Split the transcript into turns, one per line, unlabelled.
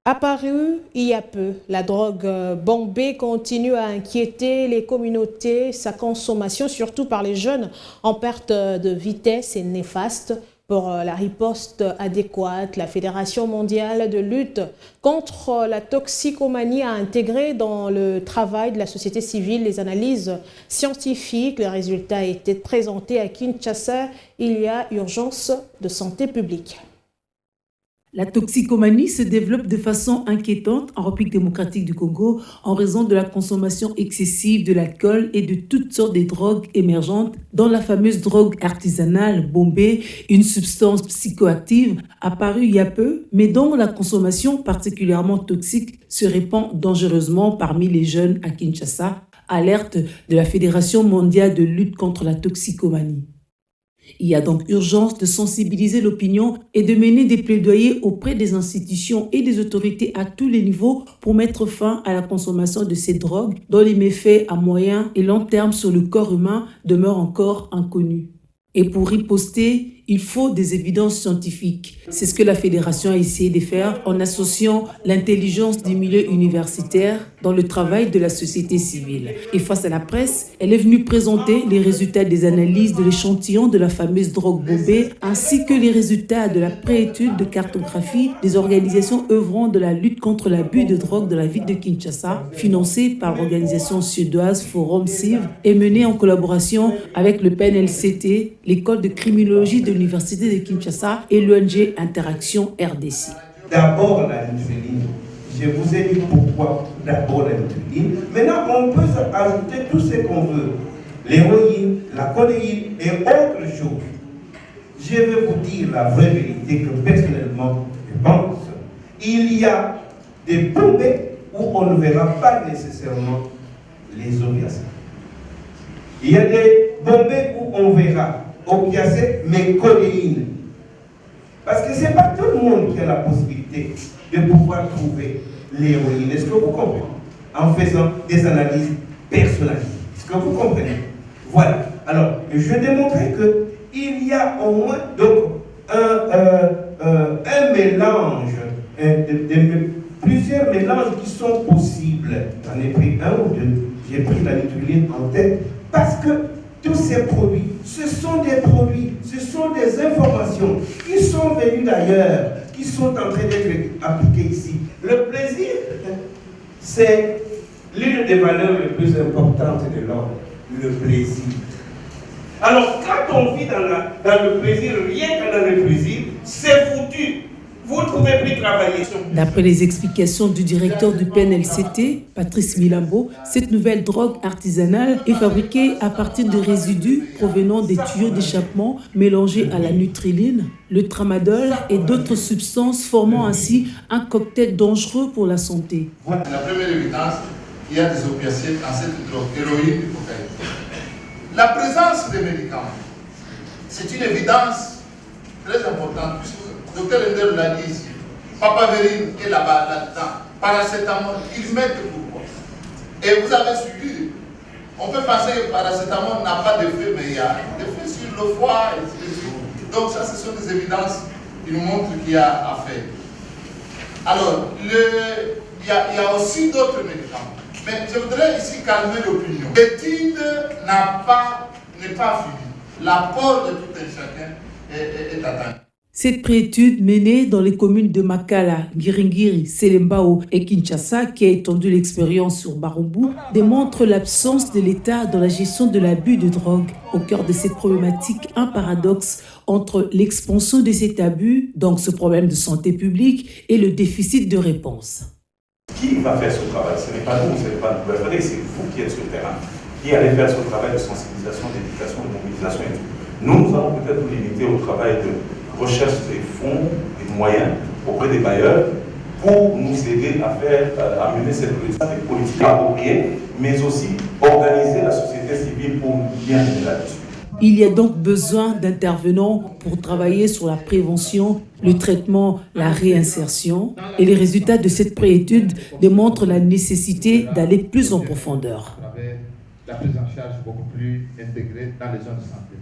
Apparue il y a peu, la drogue bombée continue à inquiéter les communautés. Sa consommation, surtout par les jeunes, en perte de vitesse est néfaste. Pour la riposte adéquate, la Fédération mondiale de lutte contre la toxicomanie a intégré dans le travail de la société civile les analyses scientifiques. Les résultats étaient présentés à Kinshasa. Il y a urgence de santé publique.
La toxicomanie se développe de façon inquiétante en République démocratique du Congo en raison de la consommation excessive de l'alcool et de toutes sortes de drogues émergentes, dont la fameuse drogue artisanale bombée, une substance psychoactive apparue il y a peu, mais dont la consommation particulièrement toxique se répand dangereusement parmi les jeunes à Kinshasa, alerte de la Fédération mondiale de lutte contre la toxicomanie. Il y a donc urgence de sensibiliser l'opinion et de mener des plaidoyers auprès des institutions et des autorités à tous les niveaux pour mettre fin à la consommation de ces drogues dont les méfaits à moyen et long terme sur le corps humain demeurent encore inconnus. Et pour riposter, il faut des évidences scientifiques. C'est ce que la Fédération a essayé de faire en associant l'intelligence des milieux universitaires dans le travail de la société civile. Et face à la presse, elle est venue présenter les résultats des analyses de l'échantillon de la fameuse drogue bombée, ainsi que les résultats de la préétude de cartographie des organisations œuvrant de la lutte contre l'abus de drogue de la ville de Kinshasa, financée par l'organisation suédoise Forum Civ et menée en collaboration avec le PNLCT, l'école de criminologie de l'Université de Kinshasa et l'ONG Interaction RDC.
D'abord la nitréline. Je vous ai dit pourquoi d'abord la nitréline. Maintenant, on peut ajouter tout ce qu'on veut. L'héroïne, la codéine et autres choses. Je vais vous dire la vraie vérité que personnellement, je pense. Il y a des bombées où on ne verra pas nécessairement les opiacés. Il y a des bombées où on verra opiacés, mais codéine. Parce que ce n'est pas tout le monde qui a la possibilité de pouvoir trouver l'héroïne. Est-ce que vous comprenez? En faisant des analyses personnalisées. Est-ce que vous comprenez? Voilà. Alors, je démontrais qu'il y a au moins donc, un mélange, plusieurs mélanges qui sont possibles. J'en ai pris un ou deux. J'ai pris la nitréline en tête parce que tous ces produits, ce sont des produits, ce sont des informations qui sont venues d'ailleurs, qui sont en train d'être appliquées ici. Le plaisir, c'est l'une des valeurs les plus importantes de l'homme, le plaisir. Alors, quand on vit dans le plaisir, rien que dans le plaisir, c'est foutu. Vous ne pouvez plus travailler.
D'après les explications du directeur du PNLCT, Patrice Milambo, cette nouvelle drogue artisanale est fabriquée à partir de résidus provenant des tuyaux d'échappement mélangés à la nitréline, le tramadol et d'autres substances formant ainsi un cocktail dangereux pour la santé.
La première évidence, il y a des opiacés dans cette drogue, héroïne et cocaïne. La présence des médicaments, c'est une évidence très importante, puisque le docteur Ender l'a dit ici, papaverine est là-dedans, paracétamol, ils mettent pourquoi. Et vous avez suivi, on peut penser que paracétamol n'a pas d'effet, mais il y a des effets sur le foie, et ainsi de suite. Donc ça, ce sont des évidences qui nous montrent qu'il y a à faire. Alors, il y a aussi d'autres médicaments. Mais je voudrais ici calmer l'opinion. L'étude n'est pas finie. L'apport de tout un chacun est atteint.
Cette préétude menée dans les communes de Makala, Giringiri, Selembao et Kinshasa, qui a étendu l'expérience sur Barumbu, démontre l'absence de l'État dans la gestion de l'abus de drogue. Au cœur de cette problématique, un paradoxe entre l'expansion de cet abus, donc ce problème de santé publique, et le déficit de réponse.
Qui va faire ce travail? Ce n'est pas nous, ce n'est pas le gouvernement, c'est vous qui êtes sur le terrain, qui allez faire ce travail de sensibilisation, d'éducation, de mobilisation et tout. Nous allons peut-être nous limiter au travail de recherche des fonds, des moyens auprès des bailleurs pour nous aider à mener cette politique appropriée, mais aussi organiser la société civile pour bien mener là-dessus.
Il y a donc besoin d'intervenants pour travailler sur la prévention, le traitement, la réinsertion. Et les résultats de cette préétude démontrent la nécessité d'aller plus en profondeur.
La prise en charge beaucoup plus intégrée dans les zones de santé.